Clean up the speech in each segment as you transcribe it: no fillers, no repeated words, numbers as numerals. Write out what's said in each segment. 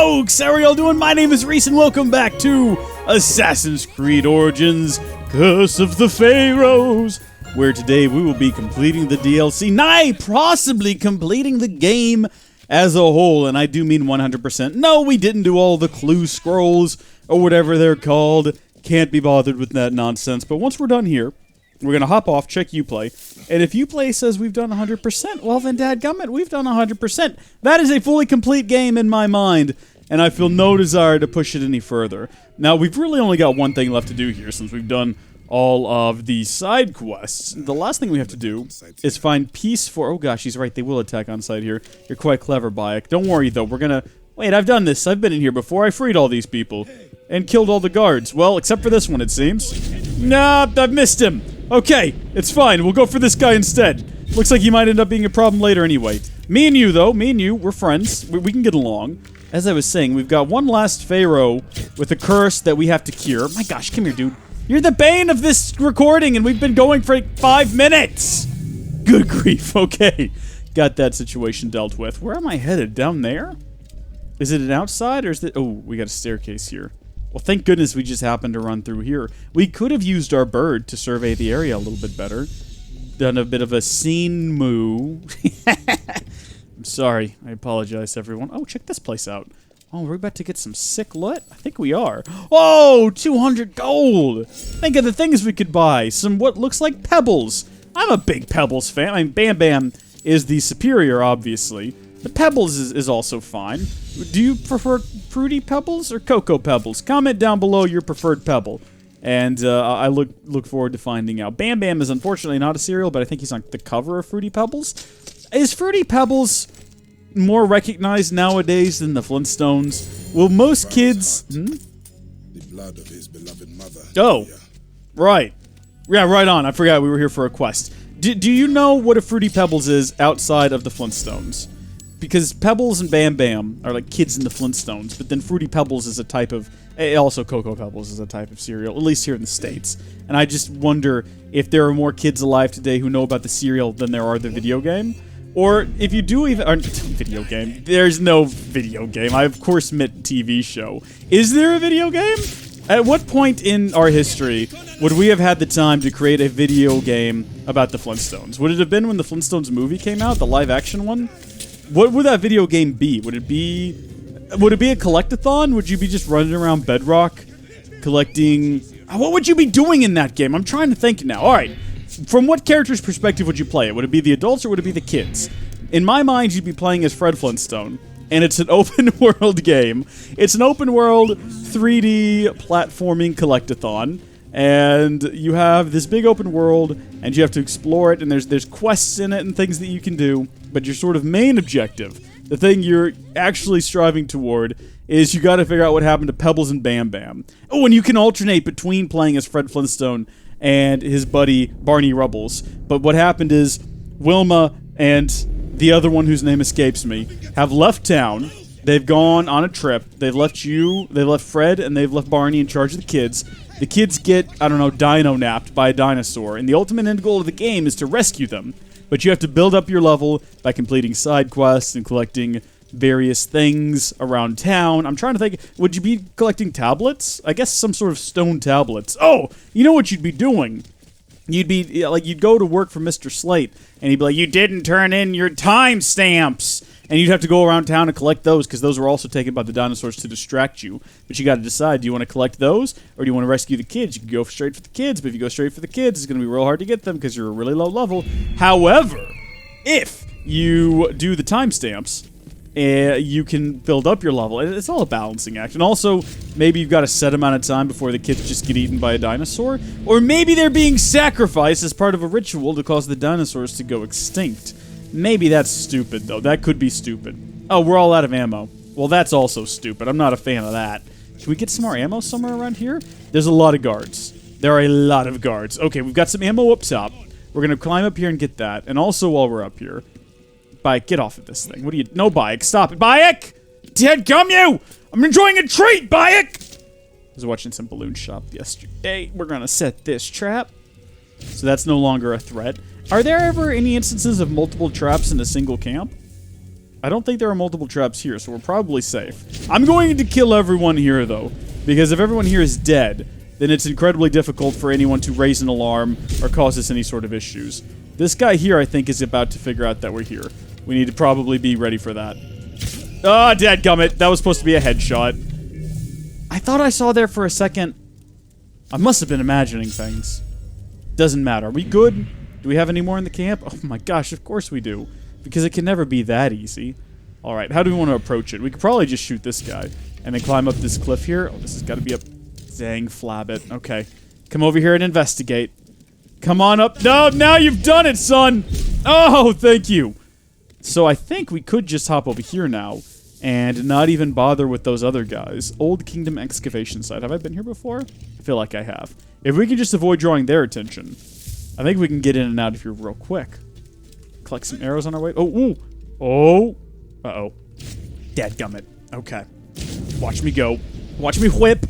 folks! How are y'all doing? My name is Rees and welcome back to Assassin's Creed Origins Curse of the Pharaohs, where today we will be completing the DLC, nigh possibly completing the game as a whole, and I do mean 100%. No, we didn't do all the clue scrolls, or whatever they're called. Can't be bothered with that nonsense, but once we're done here, we're going to hop off, check Uplay, and if Uplay says we've done 100%, well then dadgummit, we've done 100%. That is a fully complete game in my mind, and I feel no desire to push it any further. Now, we've really only got one thing left to do here, since we've done all of the side quests. The last thing we have to do is find peace for... Oh gosh, he's right, they will attack on site here. You're quite clever, Bayek. Don't worry, though, we're gonna... Wait, I've done this. I've been in here before. I freed all these people. And killed all the guards. Well, except for this one, it seems. Nah, I've missed him. Okay, it's fine. We'll go for this guy instead. Looks like he might end up being a problem later anyway. Me and you, though, we're friends. We can get along. As I was saying, we've got one last Pharaoh with a curse that we have to cure. My gosh, come here, dude. You're the bane of this recording, and we've been going for like 5 minutes. Good grief, okay. Got that situation dealt with. Where am I headed? Down there? Is it an outside, or is it... Oh, we got a staircase here. Well, thank goodness we just happened to run through here. We could have used our bird to survey the area a little bit better. Done a bit of a scene moo. I'm sorry. I apologize, everyone. Oh, check this place out. Oh, we're about to get some sick loot? I think we are. Oh, 200 gold! Think of the things we could buy. Some what looks like pebbles. I'm a big pebbles fan. I mean, Bam Bam is the superior, obviously. The pebbles is also fine. Do you prefer fruity pebbles or cocoa pebbles? Comment down below your preferred pebble. And I look forward to finding out. Bam Bam is unfortunately not a cereal, but I think he's on the cover of Fruity Pebbles. Is Fruity Pebbles more recognized nowadays than the Flintstones? Will most kids... The blood of his beloved mother. Oh, right. Yeah, right on. I forgot we were here for a quest. Do you know what a Fruity Pebbles is outside of the Flintstones? Because Pebbles and Bam Bam are like kids in the Flintstones, but then Fruity Pebbles is a type of... Also, Cocoa Pebbles is a type of cereal, at least here in the States. And I just wonder if there are more kids alive today who know about the cereal than there are the video game. Or if you do even... video game. There's no video game. I, of course, meant TV show. Is there a video game? At what point in our history would we have had the time to create a video game about the Flintstones? Would it have been when the Flintstones movie came out, the live-action one? What would that video game be? Would it be a collectathon? Would you be just running around Bedrock collecting... What would you be doing in that game? I'm trying to think now. Alright, from what character's perspective would you play it? Would it be the adults or would it be the kids? In my mind, you'd be playing as Fred Flintstone, and it's an open-world game. It's an open-world 3D platforming collectathon, and you have this big open world, and you have to explore it, and there's quests in it and things that you can do, but your sort of main objective, the thing you're actually striving toward, is you gotta figure out what happened to Pebbles and Bam Bam. Oh, and you can alternate between playing as Fred Flintstone and his buddy Barney Rubbles, but what happened is Wilma and the other one whose name escapes me have left town. They've gone on a trip. They've left Fred, and they've left Barney in charge of the kids. The kids get, I don't know, dino-napped by a dinosaur, and the ultimate end goal of the game is to rescue them. But you have to build up your level by completing side quests and collecting various things around town. I'm trying to think, would you be collecting tablets? I guess some sort of stone tablets. Oh, you know what you'd be doing? You'd go to work for Mr. Slate, and he'd be like, you didn't turn in your timestamps! And you'd have to go around town and collect those, because those were also taken by the dinosaurs to distract you. But you gotta decide, do you want to collect those, or do you want to rescue the kids? You can go straight for the kids, but if you go straight for the kids, it's gonna be real hard to get them, because you're a really low level. However, if you do the timestamps, you can build up your level. It's all a balancing act. And also, maybe you've got a set amount of time before the kids just get eaten by a dinosaur. Or maybe they're being sacrificed as part of a ritual to cause the dinosaurs to go extinct. Maybe that's stupid, though. That could be stupid. Oh, we're all out of ammo. Well, that's also stupid. I'm not a fan of that. Can we get some more ammo somewhere around here? There's a lot of guards. There are a lot of guards. Okay, we've got some ammo up top. We're going to climb up here and get that. And also, while we're up here... Bayek, get off of this thing. What are you... No, Bayek, stop it. Bayek! Dadgum you! I'm enjoying a treat, Bayek! I was watching some balloon shop yesterday. We're going to set this trap. So that's no longer a threat. Are there ever any instances of multiple traps in a single camp? I don't think there are multiple traps here, so we're probably safe. I'm going to kill everyone here, though, because if everyone here is dead, then it's incredibly difficult for anyone to raise an alarm or cause us any sort of issues. This guy here, I think, is about to figure out that we're here. We need to probably be ready for that. Ah, dadgummit. That was supposed to be a headshot. I thought I saw there for a second. I must have been imagining things. Doesn't matter. Are we good? Do we have any more in the camp? Oh my gosh, of course we do. Because it can never be that easy. Alright, how do we want to approach it? We could probably just shoot this guy. And then climb up this cliff here. Oh, this has got to be up. Dang, flabbit. Okay. Come over here and investigate. Come on up. No, now you've done it, son! Oh, thank you. So I think we could just hop over here now. And not even bother with those other guys. Old Kingdom excavation site. Have I been here before? I feel like I have. If we can just avoid drawing their attention, I think we can get in and out of here real quick. Collect some arrows on our way. Oh, ooh. Oh. Uh-oh. Dadgummit. Okay. Watch me go. Watch me whip.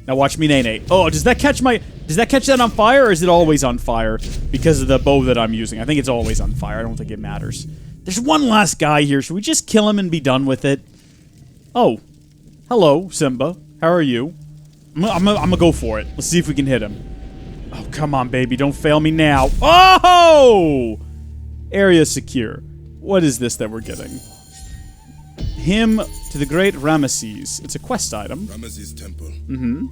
Now watch me nay-nay. Oh, does that catch that on fire, or is it always on fire because of the bow that I'm using? I think it's always on fire. I don't think it matters. There's one last guy here. Should we just kill him and be done with it? Oh. Hello, Simba. How are you? I'm gonna go for it. Let's see if we can hit him. Oh, come on, baby. Don't fail me now. Oh! Area secure. What is this that we're getting? Hymn to the great Ramesses. It's a quest item. Ramesses' temple. Mm-hmm.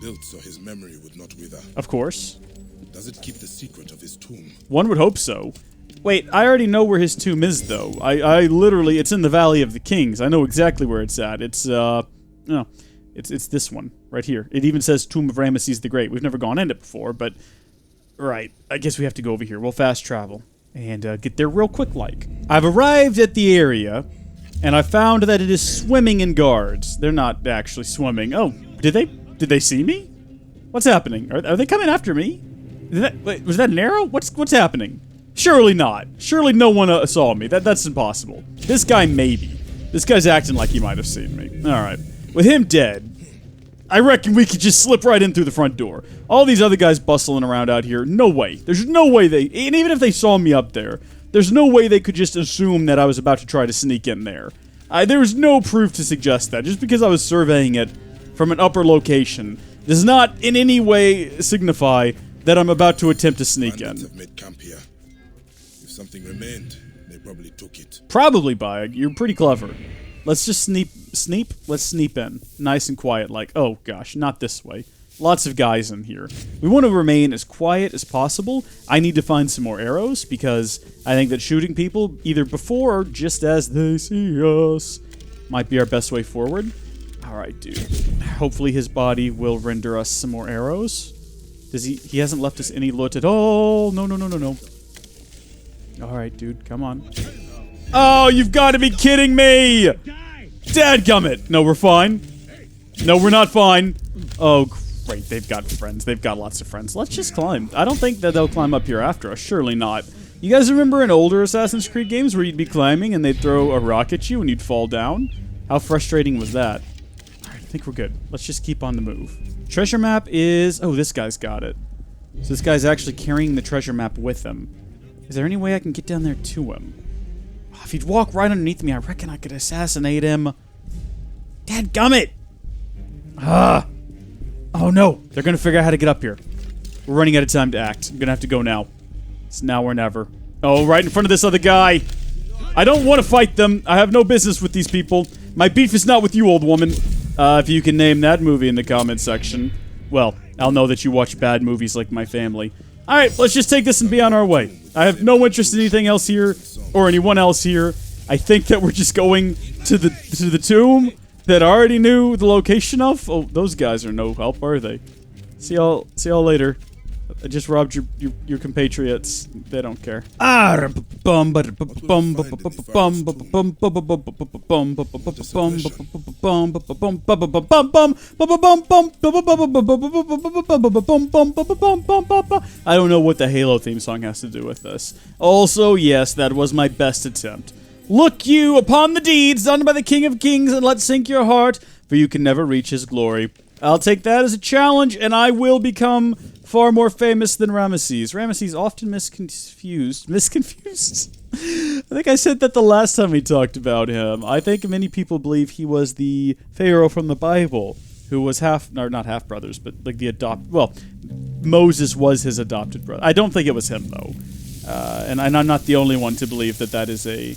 Built so his memory would not wither. Of course. Does it keep the secret of his tomb? One would hope so. Wait, I already know where his tomb is, though. I literally, it's in the Valley of the Kings. I know exactly where it's at. It's, no. It's this one, right here. It even says Tomb of Ramesses the Great. We've never gone in it before, but... Right, I guess we have to go over here. We'll fast travel. And, get there real quick like. I've arrived at the area, and I found that it is swimming in guards. They're not actually swimming. Oh, did they see me? What's happening? Are they coming after me? Wait, was that an arrow? What's happening? Surely not. Surely no one saw me. That's impossible. This guy maybe. This guy's acting like he might have seen me. Alright. With him dead, I reckon we could just slip right in through the front door. All these other guys bustling around out here, no way. There's no way and even if they saw me up there, there's no way they could just assume that I was about to try to sneak in there. There was no proof to suggest that. Just because I was surveying it from an upper location does not in any way signify that I'm about to attempt to sneak in. Have made camp here. If something remained, they probably took it. Probably, Bayek. You're pretty clever. Let's just sneak? Let's sneak in. Nice and quiet, like, oh gosh, not this way. Lots of guys in here. We want to remain as quiet as possible. I need to find some more arrows, because I think that shooting people, either before or just as they see us, might be our best way forward. Alright, dude. Hopefully his body will render us some more arrows. Does he hasn't left us any loot at all. No. Alright, dude, come on. Oh, you've got to be kidding me! Dadgummit! No, we're fine. No, we're not fine. Oh, great, they've got friends. They've got lots of friends. Let's just climb. I don't think that they'll climb up here after us. Surely not. You guys remember in older Assassin's Creed games where you'd be climbing and they'd throw a rock at you and you'd fall down? How frustrating was that? Alright, I think we're good. Let's just keep on the move. Treasure map is... Oh, this guy's got it. So this guy's actually carrying the treasure map with him. Is there any way I can get down there to him? If he'd walk right underneath me, I reckon I could assassinate him. Dadgummit! Ah! Oh no! They're gonna figure out how to get up here. We're running out of time to act. I'm gonna have to go now. It's now or never. Oh, right in front of this other guy! I don't want to fight them. I have no business with these people. My beef is not with you, old woman. If you can name that movie in the comments section, well, I'll know that you watch bad movies like my family. Alright, let's just take this and be on our way. I have no interest in anything else here, or anyone else here. I think that we're just going to the tomb that I already knew the location of. Oh, those guys are no help, are they? See y'all later. I just robbed your compatriots. They don't care. I don't know what the Halo theme song has to do with this. Also, yes, that was my best attempt. Look you upon the deeds done by the King of Kings, and let sink your heart, for you can never reach his glory. I'll take that as a challenge, and I will become far more famous than Ramesses. Ramesses often misconfused. I think I said that the last time we talked about him. I think many people believe he was the Pharaoh from the Bible, who was not half brothers, but like well, Moses was his adopted brother. I don't think it was him, though. And I'm not the only one to believe that is a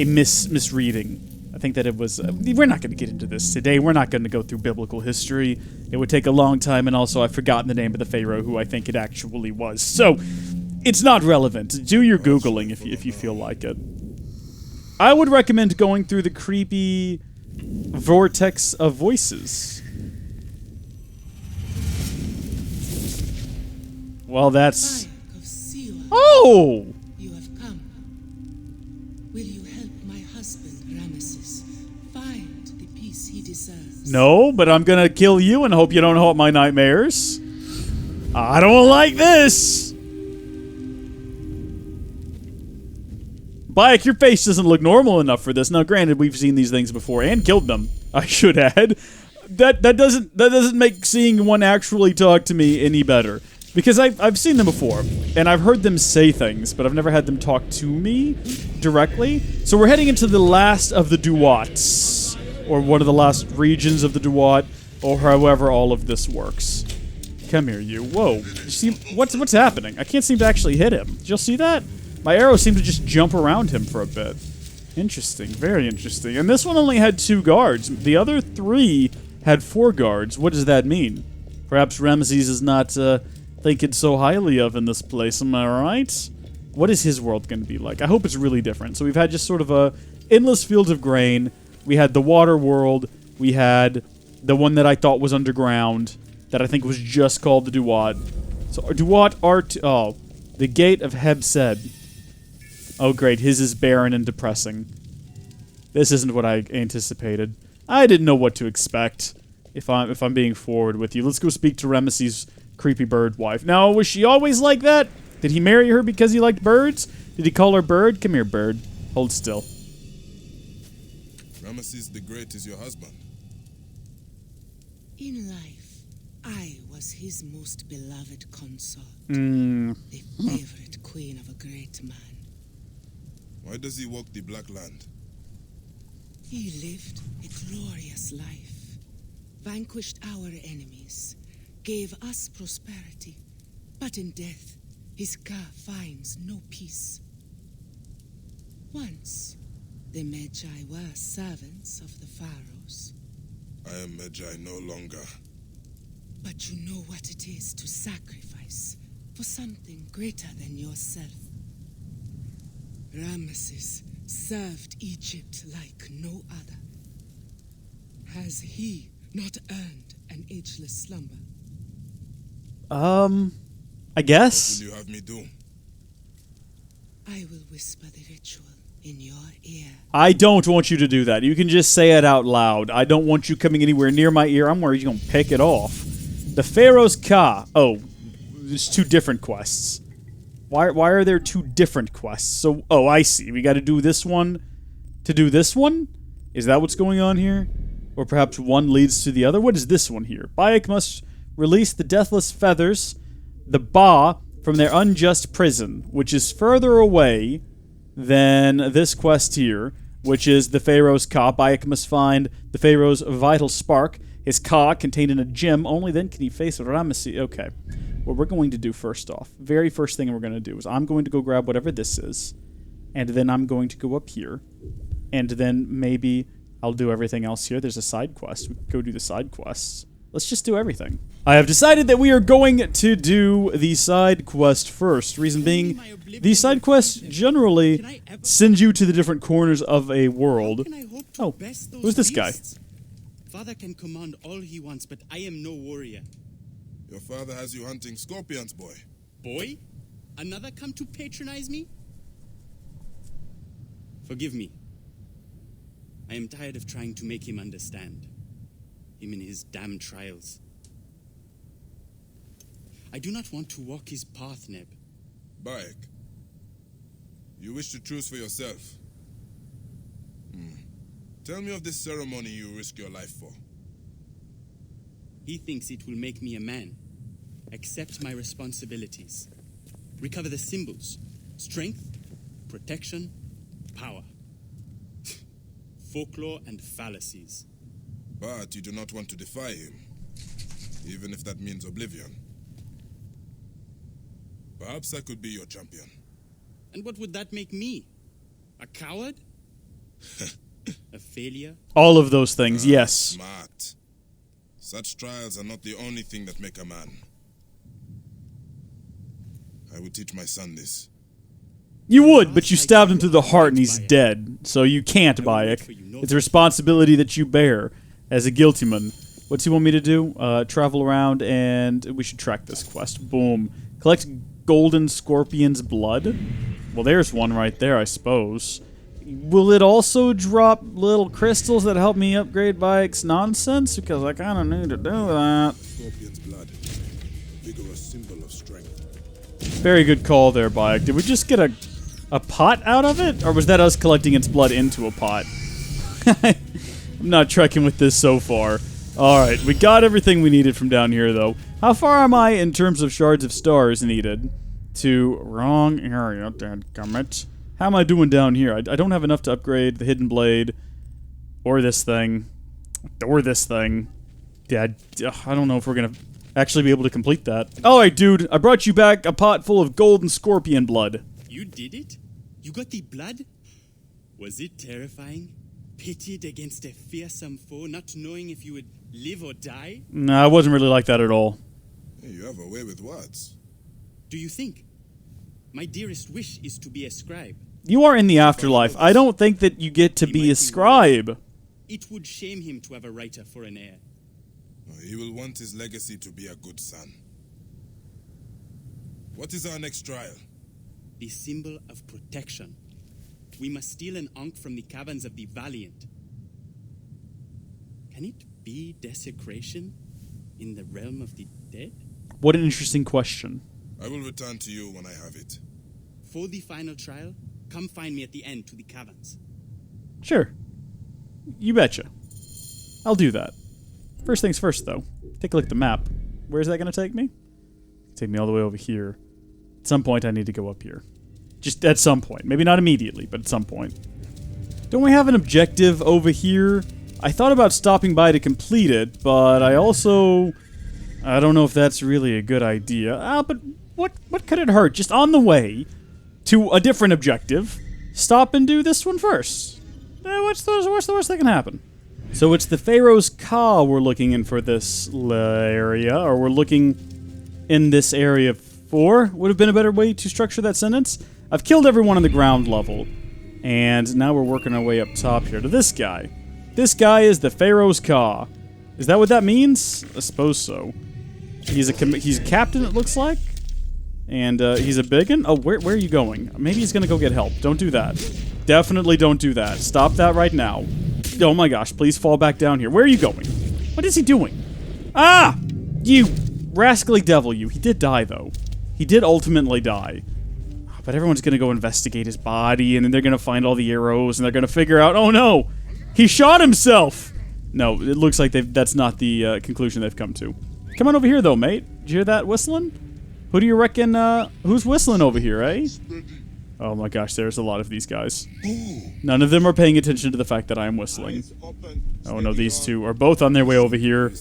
misreading. I think that it was... we're not going to get into this today. We're not going to go through biblical history. It would take a long time, and also I've forgotten the name of the Pharaoh who I think it actually was. So, it's not relevant. Do your Googling if you feel like it. I would recommend going through the creepy vortex of voices. Well, that's... Oh! You have come. Will you help my husband, Ramesses, find the peace he deserves? No, but I'm gonna kill you and hope you don't haunt my nightmares. I don't like this! Bayek, your face doesn't look normal enough for this. Now, granted, we've seen these things before and killed them. I should add. That doesn't make seeing one actually talk to me any better. Because I've seen them before, and I've heard them say things, but I've never had them talk to me directly. So we're heading into the last of the Duats, or one of the last regions of the Duat, or however all of this works. Come here, you. Whoa. You see, what's happening? I can't seem to actually hit him. Did y'all see that? My arrow seemed to just jump around him for a bit. Interesting. Very interesting. And this one only had 2 guards. The other 3 had 4 guards. What does that mean? Perhaps Ramesses is not, thinking so highly of in this place, am I right? What is his world going to be like? I hope it's really different. So we've had just sort of a endless fields of grain. We had the water world. We had the one that I thought was underground, that I think was just called the Duat. So Duat Art. Oh, the Gate of Hebsed. Oh great, his is barren and depressing. This isn't what I anticipated. I didn't know what to expect. If I'm being forward with you, let's go speak to Ramesses' creepy bird wife. Now, was she always like that? Did he marry her because he liked birds? Did he call her Bird? Come here, Bird. Hold still. Ramesses the Great is your husband. In life, I was his most beloved consort. Hmm. The favorite queen of a great man. Why does he walk the Black Land? He lived a glorious life, vanquished our enemies, gave us prosperity, but in death, his Ka finds no peace. Once, the Magi were servants of the Pharaohs. I am Magi no longer. But you know what it is to sacrifice for something greater than yourself. Ramesses served Egypt like no other. Has he not earned an ageless slumber? I guess? What will you have me do? I will whisper the ritual in your ear. I don't want you to do that. You can just say it out loud. I don't want you coming anywhere near my ear. I'm worried you're going to pick it off. The Pharaoh's Ka. Oh, there's 2 different quests. Why are there 2 different quests? So, oh, I see. We got to do this one to do this one? Is that what's going on here? Or perhaps one leads to the other? What is this one here? Bayek must release the deathless feathers, the Ba, from their unjust prison, which is further away than this quest here, which is the Pharaoh's Ka. Bayek must find the Pharaoh's vital spark, his Ka contained in a gem. Only then can he face Ramesses. Okay. What we're going to do first off, very first thing we're going to do is I'm going to go grab whatever this is, and then I'm going to go up here, and then maybe I'll do everything else here. There's a side quest. We can go do the side quests. Let's just do everything. I have decided that we are going to do the side quest first. Reason being, these side quests generally send you to the different corners of a world. Oh, who's this guy? Father can command all he wants, but I am no warrior. Your father has you hunting scorpions, boy. Boy? Another come to patronize me? Forgive me. I am tired of trying to make him understand. Him in his damn trials. I do not want to walk his path, Neb. Bayek, you wish to choose for yourself. Tell me of this ceremony you risk your life for. He thinks it will make me a man. Accept my responsibilities. Recover the symbols. Strength, protection, power. Folklore and fallacies. But you do not want to defy him, even if that means oblivion. Perhaps I could be your champion. And what would that make me? A coward? A failure? All of those things, yes. Smart. Such trials are not the only thing that make a man. I will teach my son this. You would, but you stabbed him through the heart and he's dead. So you can't, Bayek. It's a responsibility that you bear as a guilty man. What's he want me to do? Travel around and we should track this quest. Boom. Collect golden scorpion's blood. Well, there's one right there, I suppose. Will it also drop little crystals that help me upgrade Bayek's nonsense? Because I kind of need to do that. Scorpion's blood. A vigorous symbol of strength. Very good call there, Bayek. Did we just get a pot out of it? Or was that us collecting its blood into a pot? I'm not trekking with this so far. Alright, we got everything we needed from down here, though. How far am I in terms of shards of stars needed? To wrong area, dadgummit. How am I doing down here? I don't have enough to upgrade the hidden blade. Or this thing. Or this thing. Dad, I don't know if we're gonna actually be able to complete that. Alright, dude, I brought you back a pot full of golden scorpion blood. You did it? You got the blood? Was it terrifying? Pitted against a fearsome foe, not knowing if you would live or die? Nah, it wasn't really like that at all. Hey, you have a way with words. Do you think? My dearest wish is to be a scribe. You are in the afterlife. I don't think that you get to be a scribe. It would shame him to have a writer for an heir. He will want his legacy to be a good son. What is our next trial? The symbol of protection. We must steal an ankh from the caverns of the Valiant. Can it be desecration in the realm of the dead? What an interesting question. I will return to you when I have it. For the final trial, come find me at the end to the caverns. Sure. You betcha. I'll do that. First things first, though. Take a look at the map. Where's that going to take me? Take me all the way over here. At some point, I need to go up here. Just at some point. Maybe not immediately, but at some point. Don't we have an objective over here? I thought about stopping by to complete it, but I also... I don't know if that's really a good idea. But what could it hurt? Just on the way to a different objective, stop and do this one first. What's the worst that can happen? So it's the Pharaohs Ka we're looking in for this area, or we're looking in this area for? Would have been a better way to structure that sentence. I've killed everyone on the ground level, and now we're working our way up top here to this guy. This guy is the Pharaohs Ka. Is that what that means? I suppose so. He's a captain, it looks like. And he's a biggin. Oh, where are you going? Maybe he's gonna go get help. Don't do that. Definitely don't do that. Stop that right now. Oh my gosh, please fall back down here. Where are you going? What is he doing? Ah! You rascally devil, you. He did die, though. He did ultimately die. But everyone's gonna go investigate his body, and then they're gonna find all the arrows, and they're gonna figure out, oh no! He shot himself! No, it looks like that's not the conclusion they've come to. Come on over here, though, mate. Did you hear that whistling? Who do you reckon, who's whistling over here, eh? Oh my gosh, there's a lot of these guys. None of them are paying attention to the fact that I am whistling. Oh no, these two are both on their way over here.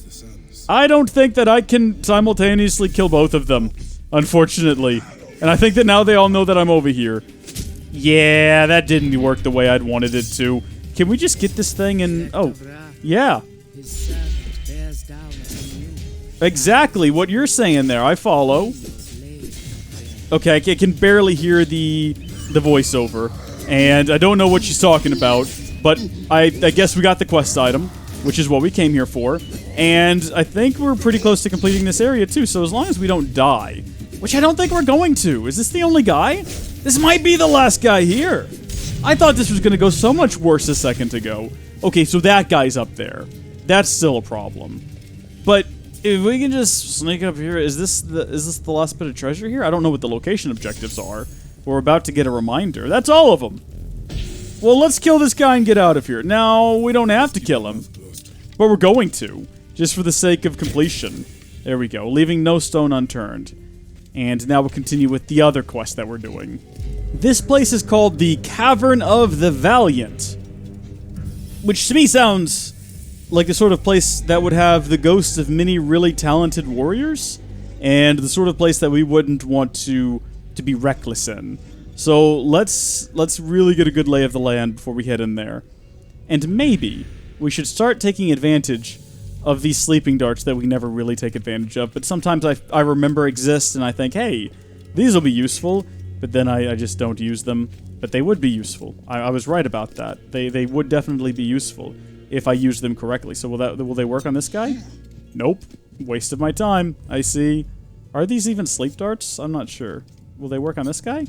I don't think that I can simultaneously kill both of them, unfortunately. And I think that now they all know that I'm over here. Yeah, that didn't work the way I'd wanted it to. Can we just get this thing and... Oh, yeah. Exactly what you're saying there, I follow. Okay, I can barely hear the voiceover, and I don't know what she's talking about, but I guess we got the quest item, which is what we came here for, and I think we're pretty close to completing this area too, so as long as we don't die, which I don't think we're going to. Is this the only guy? This might be the last guy here. I thought this was going to go so much worse a second ago. Okay, so that guy's up there. That's still a problem. But if we can just sneak up here, is this the last bit of treasure here? I don't know what the location objectives are. We're about to get a reminder. That's all of them. Well, let's kill this guy and get out of here. Now, we don't have to kill him, but we're going to, just for the sake of completion. There we go, leaving no stone unturned. And now we'll continue with the other quest that we're doing. This place is called the Cavern of the Valiant, which to me sounds like the sort of place that would have the ghosts of many really talented warriors, and the sort of place that we wouldn't want to be reckless in. So let's really get a good lay of the land before we head in there. And maybe we should start taking advantage of these sleeping darts that we never really take advantage of, but sometimes I remember exist and I think, hey, these will be useful, but then I just don't use them. But they would be useful. I was right about that. They would definitely be useful if I use them correctly. So will they work on this guy? Nope. Waste of my time, I see. Are these even sleep darts? I'm not sure. Will they work on this guy?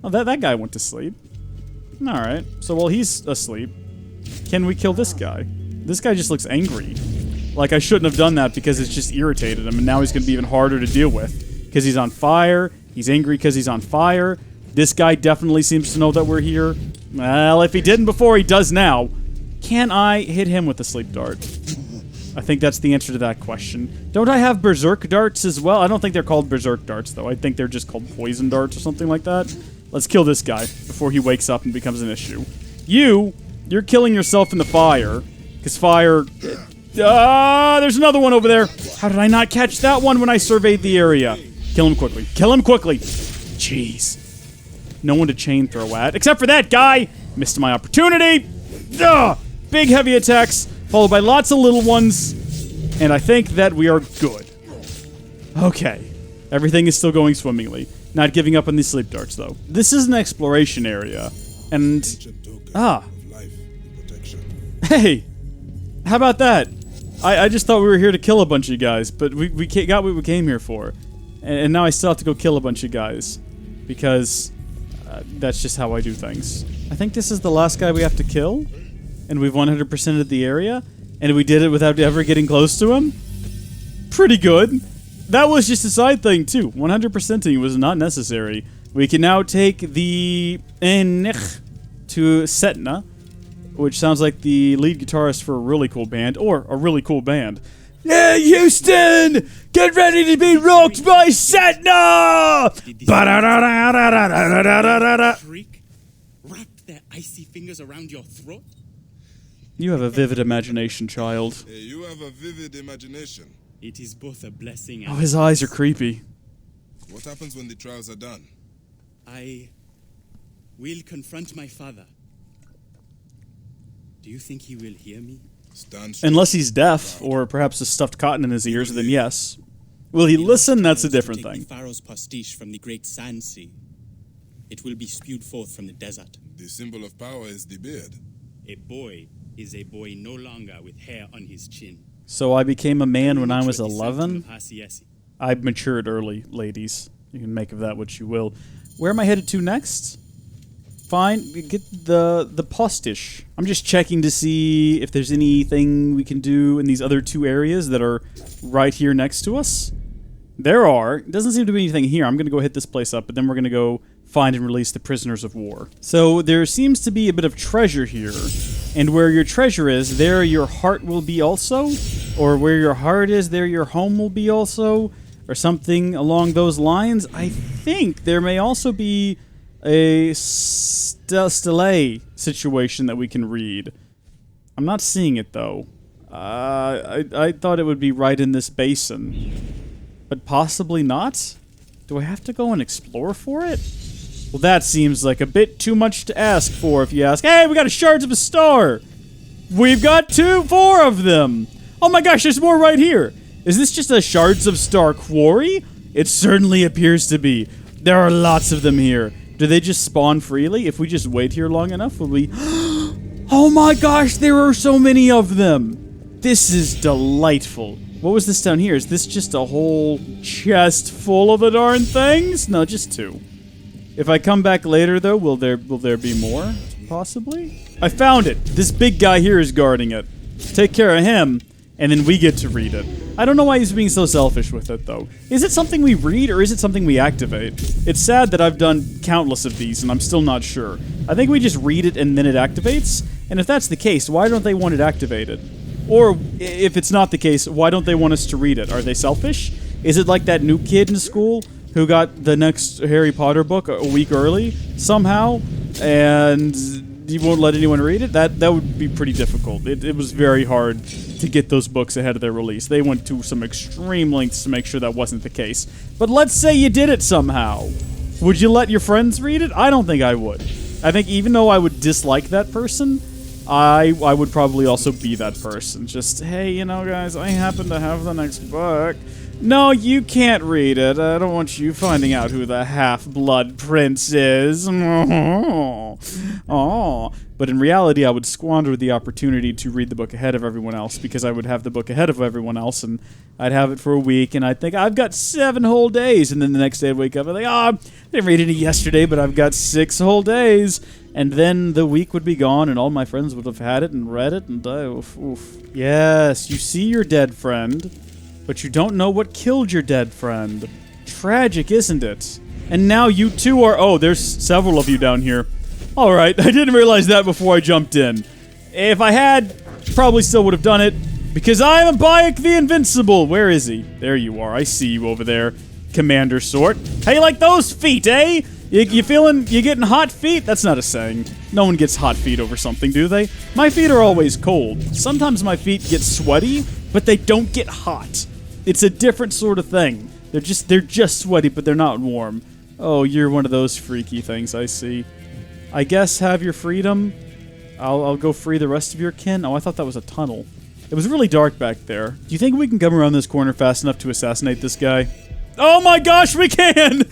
Oh, that guy went to sleep. Alright. So while he's asleep, can we kill this guy? This guy just looks angry. Like, I shouldn't have done that because it's just irritated him, and now he's going to be even harder to deal with. Because he's on fire. He's angry because he's on fire. This guy definitely seems to know that we're here. Well, if he didn't before, he does now. Can I hit him with a sleep dart? I think that's the answer to that question. Don't I have berserk darts as well? I don't think they're called berserk darts, though. I think they're just called poison darts or something like that. Let's kill this guy before he wakes up and becomes an issue. You're killing yourself in the fire. Because fire... there's another one over there. How did I not catch that one when I surveyed the area? Kill him quickly. Kill him quickly. Jeez. No one to chain throw at. Except for that guy. Missed my opportunity. Big heavy attacks, followed by lots of little ones. And I think that we are good. Okay. Everything is still going swimmingly. Not giving up on these sleep darts, though. This is an exploration area. And... Hey! How about that? I just thought we were here to kill a bunch of guys, but we got what we came here for. And now I still have to go kill a bunch of guys. Because that's just how I do things. I think this is the last guy we have to kill. And we've 100%ed the area. And we did it without ever getting close to him. Pretty good. That was just a side thing, too. 100%ing was not necessary. We can now take the Enich to Setna, which sounds like the lead guitarist for a really cool band, or a really cool band. Yeah, Houston! Get ready to be rocked by Setna! Shriek, wrap their icy fingers around your throat. You have a vivid imagination, child. Hey, you have a vivid imagination. It is both a blessing and... Oh, his eyes are creepy. What happens when the trials are done? I will confront my father. Do you think he will hear me? Unless he's deaf, or perhaps there's stuffed cotton in his ears, then yes. Will he listen? That's a different thing. The Pharaohs' pastiche from the great sand sea. It will be spewed forth from the desert. The symbol of power is the beard. A boy is a boy no longer with hair on his chin. So I became a man when I was 11? Yes. I matured early, ladies. You can make of that what you will. Where am I headed to next? Fine, get the postish. I'm just checking to see if there's anything we can do in these other two areas that are right here next to us. There are. Doesn't seem to be anything here. I'm going to go hit this place up, but then we're going to go find and release the prisoners of war. So there seems to be a bit of treasure here. And where your treasure is, there your heart will be also. Or where your heart is, there your home will be also. Or something along those lines. I think there may also be a stele situation that we can read. I'm not seeing it, though. I thought it would be right in this basin. But possibly not? Do I have to go and explore for it? Well, that seems like a bit too much to ask for, if you ask. Hey, we got a Shards of a Star! We've got 4 of them! Oh my gosh, there's more right here! Is this just a Shards of Star quarry? It certainly appears to be. There are lots of them here. Do they just spawn freely? If we just wait here long enough, will we... Oh my gosh, there are so many of them! This is delightful. What was this down here? Is this just a whole chest full of the darn things? No, just 2. If I come back later, though, will there be more? Possibly? I found it! This big guy here is guarding it. Take care of him, and then we get to read it. I don't know why he's being so selfish with it, though. Is it something we read, or is it something we activate? It's sad that I've done countless of these, and I'm still not sure. I think we just read it, and then it activates. And if that's the case, why don't they want it activated? Or, if it's not the case, why don't they want us to read it? Are they selfish? Is it like that new kid in school who got the next Harry Potter book a week early somehow, and you won't let anyone read it? That would be pretty difficult. It was very hard to get those books ahead of their release. They went to some extreme lengths to make sure that wasn't the case. But let's say you did it somehow. Would you let your friends read it? I don't think I would. I think even though I would dislike that person, I would probably also be that person. Just, hey, you know, guys, I happen to have the next book. No, you can't read it. I don't want you finding out who the half-blood prince is. Oh. But in reality, I would squander the opportunity to read the book ahead of everyone else, because I would have the book ahead of everyone else, and I'd have it for a week, and I'd think, I've got 7 whole days, and then the next day I'd wake up and think, I didn't read any yesterday, but I've got 6 whole days. And then the week would be gone, and all my friends would have had it and read it, and oof. Yes, you see your dead friend, but you don't know what killed your dead friend. Tragic, isn't it? And now you two are... Oh, there's several of you down here. Alright, I didn't realize that before I jumped in. If I had, probably still would have done it, because I am Bayek the Invincible. Where is he? There you are. I see you over there, Commander Sort. How you like those feet, eh? You getting hot feet? That's not a saying. No one gets hot feet over something, do they? My feet are always cold. Sometimes my feet get sweaty, but they don't get hot. It's a different sort of thing. They're just sweaty, but they're not warm. Oh, you're one of those freaky things, I see. I guess have your freedom. I'll go free the rest of your kin. Oh, I thought that was a tunnel. It was really dark back there. Do you think we can come around this corner fast enough to assassinate this guy? Oh my gosh, we can!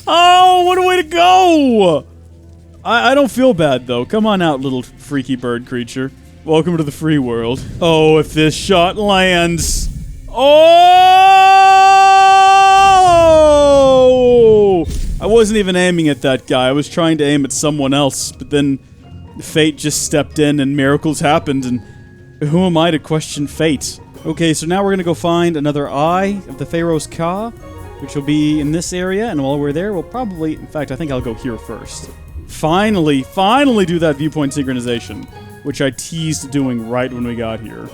Oh, what a way to go! I don't feel bad, though. Come on out, little freaky bird creature. Welcome to the free world. Oh, if this shot lands... Oh! I wasn't even aiming at that guy. I was trying to aim at someone else, but then fate just stepped in and miracles happened, and who am I to question fate? Okay, so now we're gonna go find another eye of the Pharaohs Ka, which will be in this area, and while we're there, we'll probably... In fact, I think I'll go here first. Finally do that viewpoint synchronization, which I teased doing right when we got here.